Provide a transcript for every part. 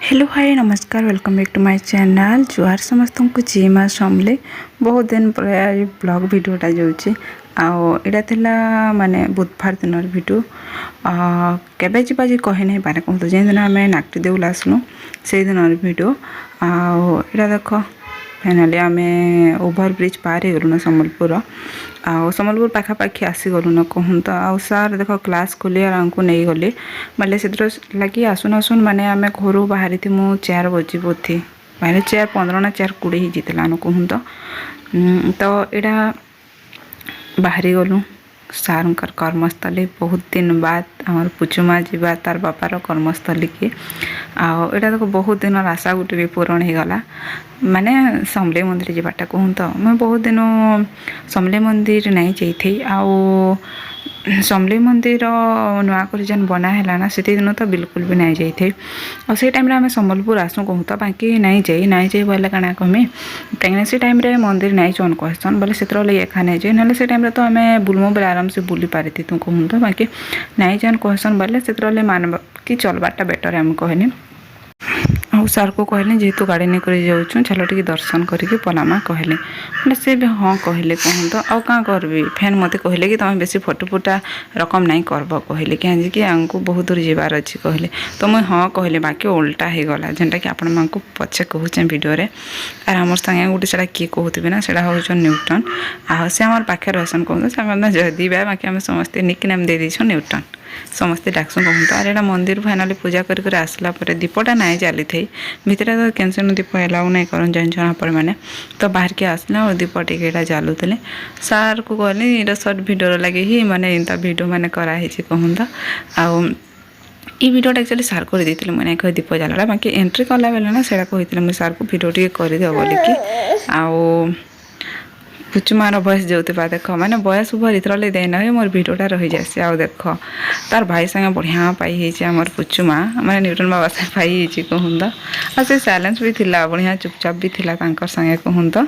hello hi नमस्कार welcome back to my channel जुआर समस्त को जी माँ समले बहुत दिन पर ब्लॉग वीडियोटा जाऊँगी आईटा थिला माने बुधवार दिन वीडियो केबे जीवा जी कही नहीं पारे कहतु जो दिन आम नाकटी देउल आसलु से दिन वीडियो आईटा देख फाइनाली आम ओभर ब्रिज पार हो गलु सम्बलपुर सम्बलपुर पाखापाखि आसीगलु न कहूँ तो आउ सार देख क्लास खोली आमको नहीं गले बोले से लगे आसुन आसुन माने आम घर बाहरी थी मु 4 बजे बोधे माने 4:15 ना 4:20 ही जीतला न कहूँ तो यहाँ बाहरी गलु सार कर्मस्थली बहुत दिन बाद आमर पुचुमा जीवा तार बापार कर्मस्थली के आईटा देख बहुत दिन आशा गोटे भी पूरण हो गला माने समले मंदिर जीवाटा कहूँ तो मैं बहुत दिन समले मंदिर नहीं जाइथी समले मंदिर नुआ कर जेन बना है ना से दिन तो बिल्कुल भी नहीं जाइथी और से टाइम आम सम्बलपुर आसू कहूँ तो बाकी नहीं जाए बोले काना कमी कहीं से टाइम मंदिर नहीं चन कहसन बोले से एखा नहीं जाए ना से टाइम तो आम बुलमु बोले आराम से बुली पारी तू कहूँ तो बाकी नहीं जान कहसन बोले से मान कि चलबाटा बेटर आम कहनी आउ सार को कहले जेहेतु गाड़ी नहीं कर जाऊँ चलो टी दर्शन करके पलामा कहले बोले से भी हाँ कहले कहूँ तो आउ क्या करबी फैन मत कहले कि तुम बेसी फोटो फुटा रकम नहीं करब कहले कि आमको बहुत दूर जीवार अच्छी कहले तो मुझे हाँ कहले बाकी उल्टा हो गला जेनटा कि आपण मानक पछे कहूचे वीडियो रे आर आमर संगे गोटे से किए कहते ना से हूँ न्यूटन आ से आम पाखे रहसन कहूँ से जदि बाकी आम समस्ते निक नेम दे दीछो न्यूटन समस्ते डाकसु कहूँ तो आर एटा मंदिर फाइनाली पूजा कर आसला दीपटा नहीं चली थी भितर तो कैंसन दीप एलाउ नहीं कर जान आपण मैंने तो बाहर के आसला और दीप टिके जालुले सार को कहली ये सर्ट भिडियो लगे ही माने इंता भिडियो मैंने कराई कहूँ तो आउ ये वीडियोटा एक्चुअली सार कर देती मैंने कह दीप जाला बाकी एंट्री कला बेले ना से कहती मुझे सार को भिडियो टे करदे बोलिकी आउ पुचुमार बयस जाऊा देख मैंने बयस उभर इतने देना है मोर भिडियोटा रही जाए आउ देख तार भाई संगे बढ़िया पाई आमर पुचुमा मैंने न्यूटन बाबा से पाई कहूँ तो आ से साइलेंस भी थिला बढ़िया चुपचाप भी थिला संगे कहूँ तो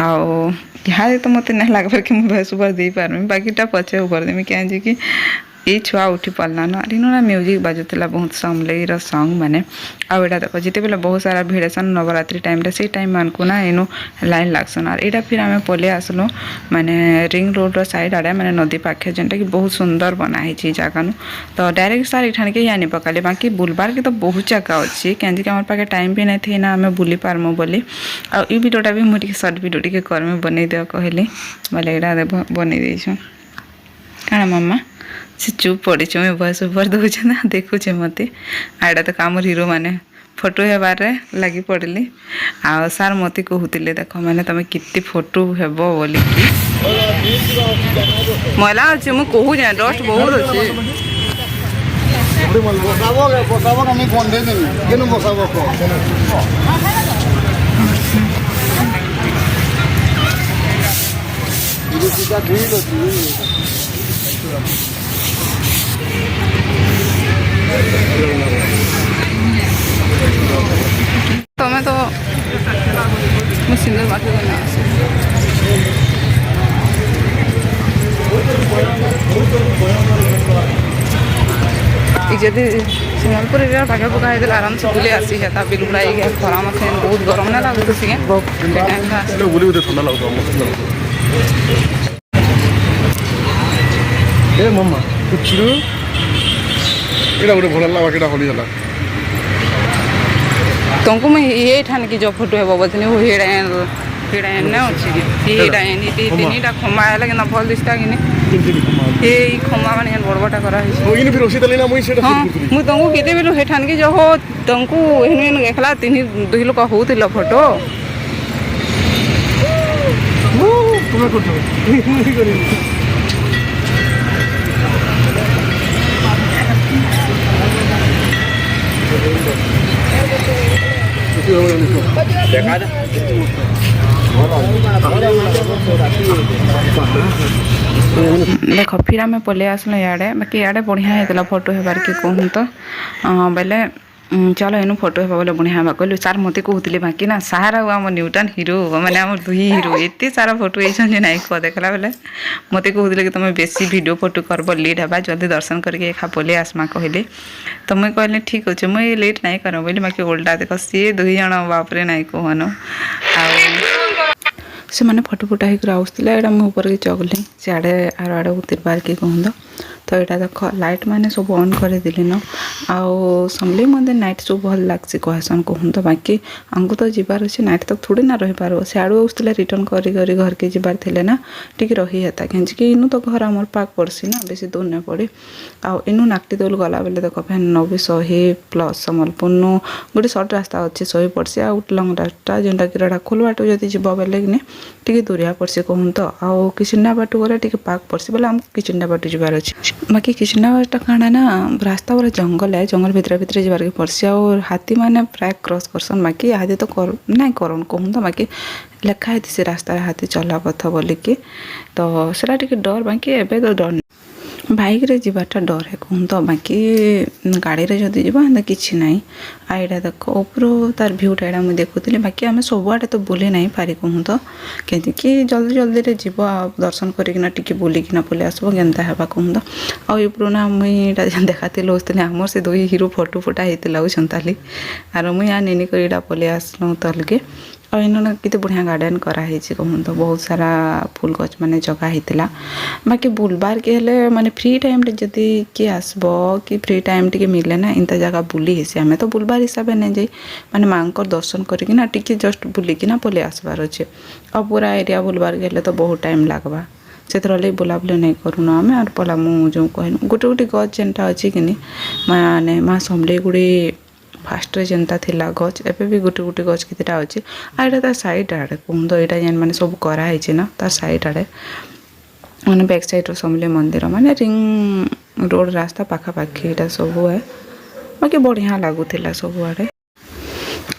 आउ यहाँ तो मत नहीं लगभग कि मुझे बयस उभर दे पार्मी बाकीटा पचे उभर देमी क्या कि ये छुआ उठी पाला ना ना म्यूजिक बाजुला बहुत समलेर सॉन्ग माने आउ एटा देख जिते बेले बहुत सारा भिड़ सन नवरात्रि टाइम रे से टाइम मान को ना इनु लाइन लागसन और एटा फिर आमे पले आसलो माने रिंग रोड रो साइड आड़े माने नदी पाखे जेनटा कि बहुत सुंदर बना है जगह नु तो डायरेक्ट सार इठान के आनी पकाले बाकी बुलबार के तो बहुत जगह अच्छी कहीं आम पाखे टाइम भी नहीं थी ना आम बुली पार्मु बोली आ वीडियोटा भी मुझे सर्ट वीडियो टी करमी बन दे कहली बोले यहाँ बन देछु काना मम्मा से चुप पड़ी मुझे बयस उपर दूचे ना देखुचे मत आड़ा तो कम हीरो मैंने फोटो हेबार लगी पड़ली आ सार मत कहते देख मैंने तुम कितनी फोटो हेब बोल मैला अच्छे मुझे कहूँ डस्ट बहुत अच्छे तुम्हें तो मैं सिंगल बात करना जदि सम्बलपुर एरिया पाखे पका आराम से बुले आसी है बिल्कुल आई खरा मत बहुत गरम ना लगे सी ठंडा ए मम्मा कुछ एटा गोटे भल लगा केटा हली जाला तुमको मैं ये ठान की जो फोटो है बोलते वो हेड़ा एने अच्छी हेड़ा एनी तीनटा खमा है कि भल दिसता कि ये खमा माने बड़ बड़ा करा है ओइने फिर ओसी तलेना मुई सेटा हां मु तुमको केते बेलु हे ठान की जो हो तुमको एहन एकला तीन दुई लोक होतिला फोटो ओ तुम करतो देख फिर आम पलि आसल इे बाकी इे बढ़िया होता फोटो हेबार कि कहूँ तो बोले चलो इनू फोटो हेबा बोले बढ़िया हेबा कहलु सार मते कहूतिले बाकी ना सार आ हम न्यूटन हीरो माने हम दुई हीरो एते सारा फोटो एछन जे नाइ को देखला बेले मते कहूतिले कि तमे बेसी वीडियो फोटो करबो लेट हेबा जल्दी दर्शन करके एखा बोले आसमा कहले तो मुई कहले ठीक होचे मुई लेट नाइ करब बोली बाकी उल्टा देखो सी दुई जण बाप रे नाइ कहनो आ से मैंने फटो फुटा होकर आसला यहाँ मुझे ऊपर के चगली सियाड़े आर आड़े उतरबार कि कहूँ तो यहाँ देख लाइट मैंने सब ऑन कर दिली न आउ समले मत नाइट सब भल लग्सी कहसन कहूँ तो बाकी आमको तो जीवार अच्छे नाइट तक थोड़ी ना रही पार सियाड़ू आसला रिटर्न करी घर के जीवार थे ना टी रही हेता कि इनू तो घर आमर पाक पड़सी ना बेसी दूर नहीं पड़े आउ इनू नाकटी दौल गला बेले देख फैन नबी 100 + सम्बलपुर नु गोटे सर्ट रास्ता अच्छे 100 पड़सी आउ लंग रास्ता जेनटा कि राखोल बाट जब जीव बेले कि टी दूरिया पड़सी कहूँ तो आउ किचना बाट गले टी पाक पड़सी बोले आमको किचना बाट जीवार अच्छे बाकी किचना बाट काଣା ना रास्ता पूरा जंगल है जंगल भितर जीवार के पड़सी आउ हाथी मैंने प्राय क्रॉस करसन बाकी इहादे तो ना करन कहूँ तो बाकी लेखा है से रास्ता हाथी चला पथ बोलिकी तो सेटा टी डर बाकी एबे तो डर बाइक रे जीवाटा डर है कहूँ तो बाकी गाड़ी रे जदि जीवा हेन्ता किछि नाई आ एटा देख ऊपर तार भ्यूटा एटा मुझे देखुली बाकी आम सबुआडे तो बुली नहीं पारि कहूँ तो कि जल्दी जल्दी रे जीव दर्शन करिकिना टिके बुलिकिना पलि आसबो केन्ता हेबा कहूँ तो आ ऊपर ना मुई देखाती होस्ती आमर से दुई हीरो फोटो फुटा होता छंताली आर मुई आ नेनी कर पलि आसलु तलके और इन्होंने कितने बढ़िया गार्डन कराई कहूँ तो बहुत सारा फूल गच मैंने जगह होता बाकी बुलबार के हेले माने फ्री टाइम रे जदि किए आसब कि फ्री टाइम टी मिले ना इंता जगह बुली हेसी आम तो बुलबार हिसाब नहीं जाई माने माँ दर्शन करना टी जस्ट बुलिकिना पलि आसबार अच्छे और पूरा एरिया बुलबार के हेले तो बहुत टाइम लगवा से बुलाबुली नहीं करूना आम और पला मुझे जो कह गोटे गोटे गच जेनटा अच्छे कि माने माँ समले गुड़ी फास्ट रे जेनता थिला गच एबे भी गोटे गोटे गच कितटा अच्छे आ एटा तार साइड आड़े कहूँ तो यहाँ जेन मैंने सब कराई ना तार साइड आड़े मैंने बैक साइड समले मंदिर माने रिंग रोड रास्ता पाखापाखि यहाँ सब है बाकी बढ़िया लगुला सब आड़े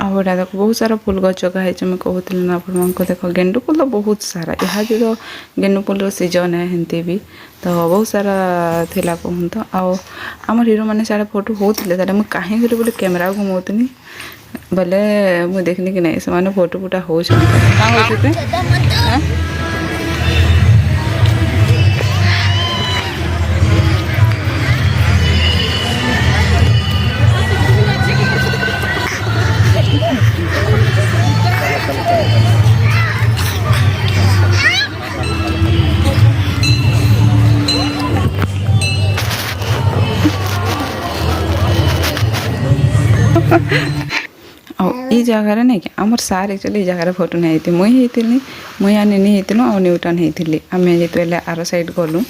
आउ देख बहुत सारा फूल गच जगह है मैं कहूली ना आप देख गेंडु फूल तो बहुत सारा यहाँ तो गेंडु फूल सीजन है हेंती भी तो बहुत सारा थिला कहूँ तो आम हीरो मैंने सारे फोटो होते मुझे कहीं बोले कैमेरा घुमाऊनी बोले मुझे देखनी कि नहीं से फोटो फुटा हो जगार नहीं कि आमर सार एक्चुअली जगार फोटो नहीं होती मुई आ नेनी होती आ न्यूटन होती आम जो आर साइड गलु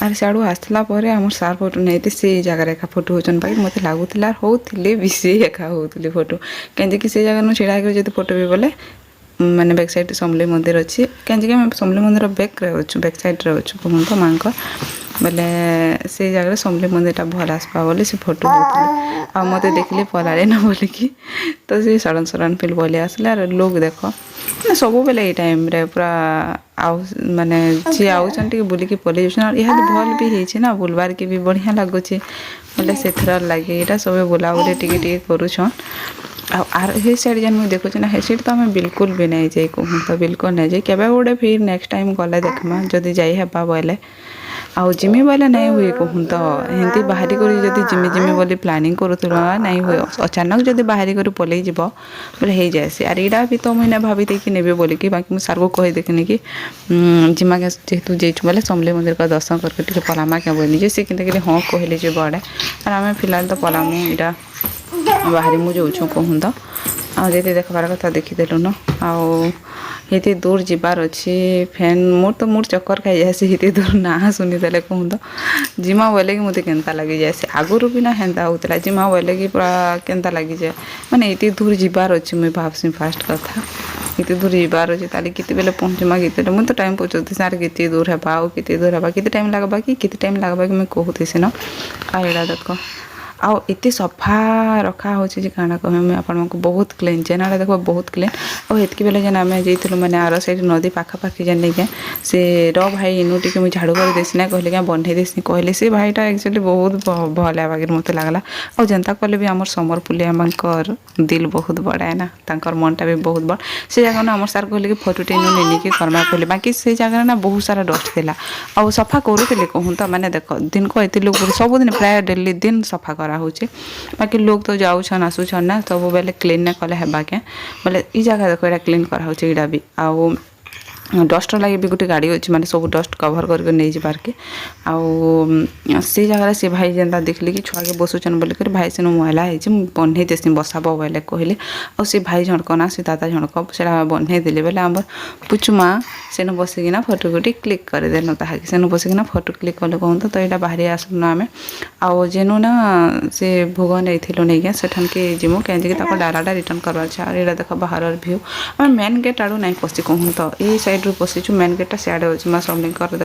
आर सियाड़ू आसला आमर सार फोटो नहीं होती से जगार एका फोटो होचन बाकी मत लगुला होते भी से एका होते फोटो कहीं से जगह छिड़ा जो फोटो भी बोले माने बैक साइड समले मंदिर अच्छी कहीं आम समले मंदिर बैक साइड रे अच्छु कहूँ तो माँ बोले से जगह समले मंदिरटा भल आसपा बोले से फोटो होते आ मत देखिले पलारे ना बोलिकी तो से सडन फिल बोले आसला लोग देख सब बेले ये टाइम रे पूरा आउ माने जी आउन टे बुलिकी पलि जाऊन यहाँ भल भी होती ना बुलबार के भी बढ़िया लगुच बोले से लगे यहाँ सब बुलाबुली टे करुछन आर हे साइड जेन मुझे देखुचे ना हे साइड तो आम बिल्कुल भी नहीं जाए कहूँ तो बिल्कुल नहीं जाए केवे गोटे फिर नेक्स्ट टाइम गले देखमा जदि जाई हेबा बोले आउ जिमी बोले नहीं हुए कहूँ तो हेंती बाहरी कर जदि जिमी बोली प्लानिंग करूला नहीं हुए अचानक जदि बाहरी कर पलि जीव बोले हो जाए आर यहाँ भी तो मुझे भाभी कि नेबे बोलिकी बाकी मुझे सार को कही देखनी कि जिमा के जेहेतु जाइछु बोले समले मंदिर का दर्शन करके टे पलामा क्या बोली सी कि हाँ कहले जे बड़े आर आम फिलहाल तो पलामु यहाँ बाहरी मुझे जाऊँ कहूँ तो आते देखबार कथा देखीदेलु न आते दूर जीवार अच्छी फैन मोर चक्कर खाई जाए ये दूर ना शुनीदे कहूँ तो जिमा बोले कि मत के लगी जाए आगुरी भी ना हेन्ता होता जिमा बोले कि पूरा केन्ता लगी जाए माने ये दूर जीवार अच्छी मुझे भावसी फास्ट कथा ये दूर जीवार अच्छे ताली कितने बेले पहुँचमा कितने मुझे तो टाइम पहुँचती सार कितने दूर है कितने दूर है कितने टाइम लगवा कि कितने टाइम लगवा कि मैं कहूँ से ना आ यहाँ देख आउ एते सफा रखा होची जे काना कहमे मैं आपन को बहुत क्लीन जेना देखो बहुत क्लीन और हेतकी बेले जेना आमे जइथिलु माने आरो साइड नदी पाखा पाखी जन नहीं के से रो भाई इनु टिके मुई झाड़ू कर देसी ना कहले के बन्हे देसी कहले से भाईटा एक्चुअली बहुत भले बागिर मते लागला और जनता कहले भी हमर समर पुलिया मानकर दिल बहुत बड़ा है ना तांकर मनटा भी बहुत बड़ से जगह ना हमर सर कहले कि फोटो टेनु नेनी के करमा कहले बाकी से जगह ना बहुत सारा डस्ट थिला और सफा करूले कहूँ तो माने देख दिन को एते लोग सब दिन प्राय डेली दिन सफा करा होचे बाकी लोग तो जाऊछन आसुछन ना सब बेले क्लीन ना कले हेबा के बोले ई जगह देखो एटा क्लीन करा होचे इडा भी आउ डस्ट लगे भी गोटे गाड़ी अच्छी माने सब डस्ट कभर करके नहीं जाबार के आउ से जगह से भाई जेनता देखली कि छुआ के बसुचन बोल कर भाई से मैला है बन्हे देसी बसाब बोले कहले और से भाई झणक ना से दादा झणक से बन्हे देले बोले आम पुचुमा सेन बसिकिना फोटो गोटे क्लिक करदेन ताकि सेन बसिकिना फोटो क्लिक कले कहूँ तो यहाँ बाहरी आसलु आम आउ जेनु ना से भोग नहीं नहीं क्या सेठान के जिमु कहीं डालाटा रिटर्न करवार छे और यहाँ देख बाहर भ्यू आम मेन गेट आड़ू नहीं पशि कहूँ तो ये साइड रू पशिचु मेन गेटा सियाड़े अच्छे माँ समलिंग कर